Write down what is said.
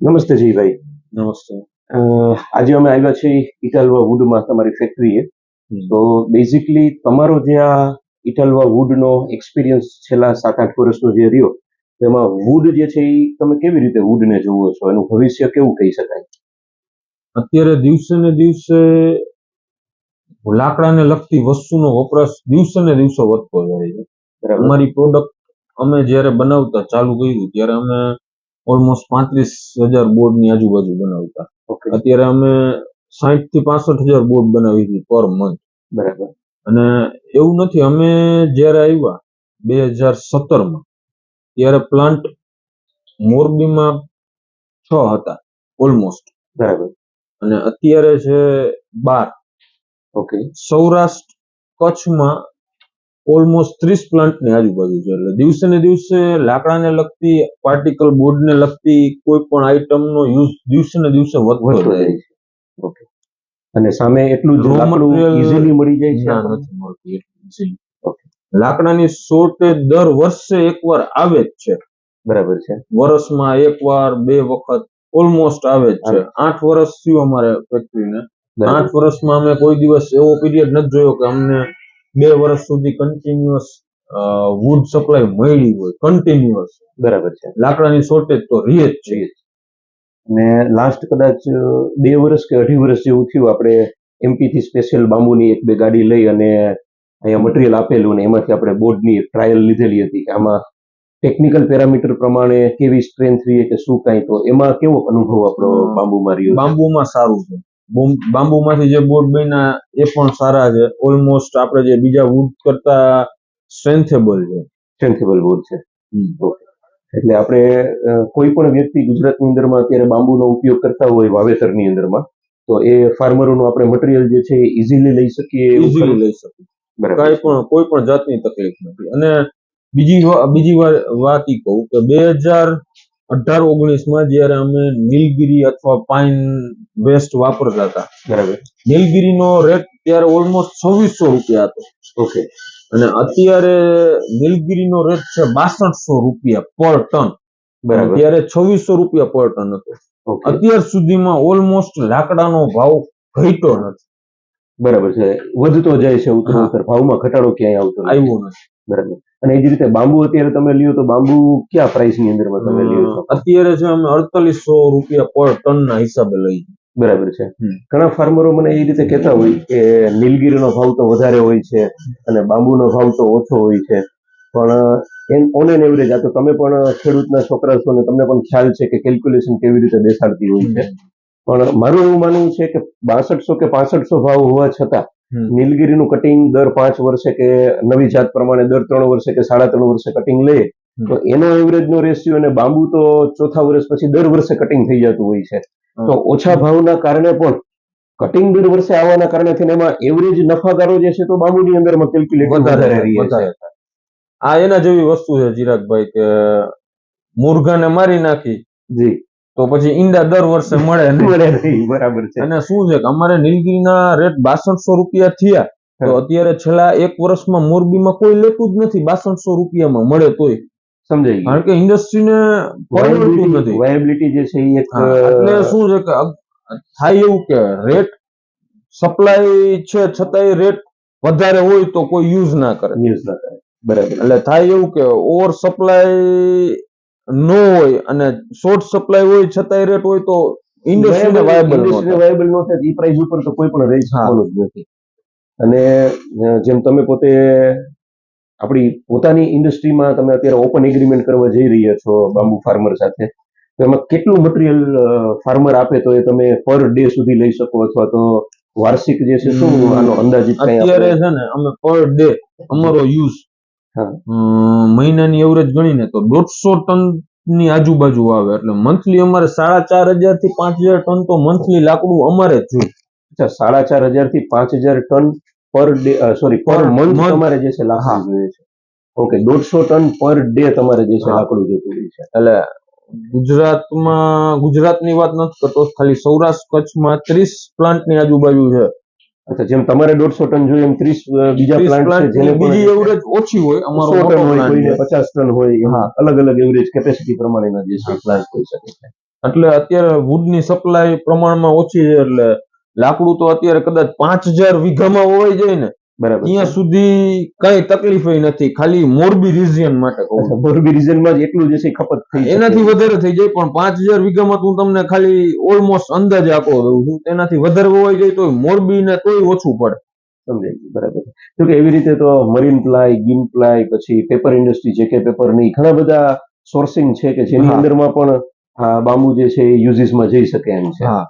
નમસ્તે જયભાઈ. નમસ્તે. આજે અમે આવ્યા છીએ ઇટાલવા વુડમાં તમારી ફેક્ટરીએ. તો બેઝિકલી તમારો જે આ ઇટાલવા વુડનો એક્સપિરિયન્સ છેલ્લા 7-8 વર્ષનો જે રહ્યો, તેમાં વુડ જે છે એ તમે કેવી રીતે વુડને જોવો છો, એનું ભવિષ્ય કેવું કહી શકાય? અત્યારે દિવસે ને દિવસે લાકડાને લગતી વસ્તુનો વપરાશ દિવસે ને દિવસે વધતો જાય છે. અમારી પ્રોડક્ટ અમે જ્યારે બનાવતા ચાલુ કર્યું ત્યારે અમે ઓલમોસ્ટ 35,000 બોર્ડની આજુબાજુ બનાવતા. અત્યારે અમે 60 થી 65,000 બોર્ડ બનાવી છે પર મંથ. બરાબર. અને એવું નથી, અમે જ્યારે આવ્યા 2017માં ત્યારે પ્લાન્ટ મોરબીમાં 6 હતા ઓલમોસ્ટ. બરાબર. અને અત્યારે છે 12. ઓકે. સૌરાષ્ટ્ર કચ્છમાં ઓલમોસ્ટ 30 પ્લાન્ટની આજુબાજુ છે. એટલે દિવસે ને દિવસે લાકડાને લગતી, પાર્ટિકલ બોર્ડને લગતી કોઈ પણ આઈટમનો યુઝ દિવસે ને દિવસે વધતો જાય છે. ઓકે. અને સામે એટલું જ લાકડું ઈઝીલી મળી જાય છે? નથી મળતું એટલું ઈઝીલી. લાકડાની શોર્ટેજ દર વર્ષે એકવાર આવે જ છે. બરાબર છે. વર્ષમાં એકવાર 2 વખત ઓલમોસ્ટ આવે જ છે. 8 વર્ષ થયું અમારે ફેક્ટરીને. 8 વર્ષમાં અમે કોઈ દિવસ એવો પીરિયડ નથી જોયો કે અમને 2 વર્ષ સુધી કન્ટિન્યુઅસ વુડ સપ્લાય મળી હોય. કન્ટિન્યુઅસ. બરાબર છે. લાકડાની શોર્ટેજ તો રહે જ છે. અને લાસ્ટ કદાચ 2 વર્ષ કે 2.5 વર્ષ જેવું થયું, આપણે એમપી થી સ્પેશિયલ બાંબુની 1-2 ગાડી લઈ અને અહીંયા મટીરિયલ આપેલું, અને એમાંથી આપણે બોર્ડની ટ્રાયલ લીધેલી હતી કે આમાં ટેકનિકલ પેરામીટર પ્રમાણે કેવી સ્ટ્રેન્થ રહી કે શું કાંઈ. તો એમાં કેવો અનુભવ આપણો બાંબુમાં રહ્યો? બાંબુમાં સારું છે. બાંબુમાંથી જે બોર્ડ બન્યા એ પણ સારા છે. ઓલમોસ્ટ આપણે જે બીજા વુડ કરતા સ્ટ્રેન્થેબલ છે. સ્ટ્રેન્થેબલ બોર્ડ છે. એટલે આપણે કોઈ પણ વ્યક્તિ ગુજરાતની અંદરમાં અત્યારે બાંબુનો ઉપયોગ કરતા હોય વાવેતરની અંદરમાં, તો એ ફાર્મરોનું આપણે મટીરિયલ જે છે એ ઈઝીલી લઈ શકીએ? ઈઝીલી લઈ શકીએ. કોઈ પણ જાતની તકલીફ નથી. અને બીજી વાત ઈ કહું કે 2018-19માં જ્યારે અમે નીલગિરી અથવા પાઇન વેસ્ટ વાપરતા હતા, બરાબર, નીલગિરીનો રેટ ત્યારે ઓલમોસ્ટ 2600 રૂપિયા હતો. ઓકે. અને અત્યારે નીલગિરીનો રેટ છે 6200 રૂપિયા પર ટન. બરાબર. ત્યારે 2600 રૂપિયા પર ટન હતો. અત્યાર સુધીમાં ઓલમોસ્ટ લાકડાનો ભાવ ઘટ્યો નથી. બરાબર છે. વધતો જાય છે ઉત્તરોત્તર. ભાવમાં ઘટાડો ક્યાંય આવ્યો નથી. બરાબર. અને એ જ રીતે બાંબુ અત્યારે તમે લ્યો તો બાંબુ ક્યાં પ્રાઇસની અંદરમાં તમે લ્યો છો? અત્યારે છે અમે 4800 રૂપિયા પર ટનના હિસાબે લઈએ. બરાબર છે. ઘણા ફાર્મરો મને એ રીતે કહેતા હોય કે નીલગીરીનો ભાવ તો વધારે હોય છે અને બાંબુનો ભાવ તો ઓછો હોય છે, પણ ઓન એન એવરેજ, આ તો તમે પણ ખેડૂતના છોકરા છો ને તમને પણ ખ્યાલ છે કે કેલ્ક્યુલેશન કેવી રીતે દેખાડતી હોય છે. પણ મારું એવું માનવું છે કે 6200 કે 6500 ભાવ હોવા છતાં નીલગીરીનું કટિંગ દર 5 વર્ષે કે નવી જાત પ્રમાણે દર 3 વર્ષે કે 3.5 વર્ષે કટિંગ લે તો એનો એવરેજનો રેશિયો, અને બાંબુ તો ચોથા વર્ષ પછી દર વર્ષે કટિંગ થઈ જતું હોય છે. તો ઓછા ભાવના કારણે પણ કટિંગ દર વર્ષે આવવાના કારણે થઈને એમાં એવરેજ નફાકારો જે છે તો બાંબુની અંદરમાં કેલ્ક્યુલેટ વધારે રહે છે. આ એના જેવી વસ્તુ છે ચિરાગભાઈ કે મુર્ગાને મારી નાખી જી તો પછી ઈંડા દર વર્ષે મળે નહીં. બરાબર છે. અને શું છે કે અમારે નીલગીરીના રેટ 6200 રૂપિયા થયા, તો અત્યારે છેલ્લા 1 વર્ષમાં મોરબીમાં કોઈ લેતું જ નથી. 6200 રૂપિયામાં મળે તોય સમજાય, કારણ કે ઇન્ડસ્ટ્રીને પરવડતું નથી. વાયબિલિટી જે છે એ એટલે શું છે કે થાય એવું કે રેટ સપ્લાય છે છતાંય રેટ વધારે હોય તો કોઈ યુઝ ના કરે. બરાબર. એટલે થાય એવું કે ઓવર સપ્લાય નો હોય અને શોર્ટ સપ્લાય હોય છતાંય રેટ હોય તો ઇન્ડસ્ટ્રીને વાયબલ ન થાય. એ પ્રાઇસ ઉપર તો કોઈ પણ રહી શકવાનું જ નથી. અને જેમ તમે પોતે આપણી પોતાની ઇન્ડસ્ટ્રીમાં તમે અત્યારે ઓપન એગ્રીમેન્ટ કરવા જઈ રહ્યા છો બાંબુ ફાર્મર સાથે, તો એમાં કેટલું મટીરિયલ ફાર્મર આપે તો એ તમે પર ડે સુધી લઈ શકો, અથવા તો વાર્ષિક જે છે શું આનો અંદાજિત? અત્યારે છે ને અમે પર ડે અમારો યુઝ મહિનાની એવરેજ ગણીને તો 150 ટન ની આજુબાજુ આવે. એટલે મંથલી અમારે 4500 થી 5000 ટન તો મંથલી લાકડું અમારે જ જોઈએ. અચ્છા, 4500 થી 5000 ton per day, sorry per month તમારે જે છે લાકડું જોઈએ છે. ઓકે. 150 ટન પર ડે તમારે જે છે લાકડું જોતું હોય છે. એટલે ગુજરાતની વાત નથી કરતો, ખાલી સૌરાષ્ટ્ર કચ્છમાં 30 પ્લાન્ટની આજુબાજુ છે. અચ્છા, જેમ તમારે 150 ટન જોઈએ એમ 30 બીજા પ્લાન્ટ છે જેને બીજી એવરેજ ઓછી હોય. અમારો 100 ટન હોય, કોઈને 50 ટન હોય. એમાં અલગ અલગ એવરેજ કેપેસિટી પ્રમાણેના જે છે પ્લાન્ટ હોઈ શકે છે. એટલે અત્યારે વુડની સપ્લાય પ્રમાણમાં ઓછી છે, એટલે લાકડું તો અત્યારે કદાચ 5000 વીઘામાં હોવાઈ જાય ને બરાબર. ત્યાં સુધી કઈ તકલીફ નથી, ખાલી મોરબી રિજિયન માટે કહું છું. મોરબી રિજનમાં જ એટલું જે છે ખપત થઈ શકે. એનાથી વધારે થઈ જાય, પણ 5000 વીઘામાં તો હું તમને ખાલી ઓલમોસ્ટ અંદાજે આપો દઉં છું. તેનાથી વધારે હોવાઈ જાય તો મોરબી ને તોય ઓછું પડે. સમજાય ગયું, બરાબર. તો કે એવી રીતે તો મરીન પ્લાય, ગિન પ્લાય, પછી પેપર ઇન્ડસ્ટ્રી, જેકે પેપર ની ઘણા બધા સોર્સિંગ છે કે જેની હા. અંદરમાં પણ આ બાંબુ જે છે એ યુઝીસમાં જઈ શકે એમ છે. હા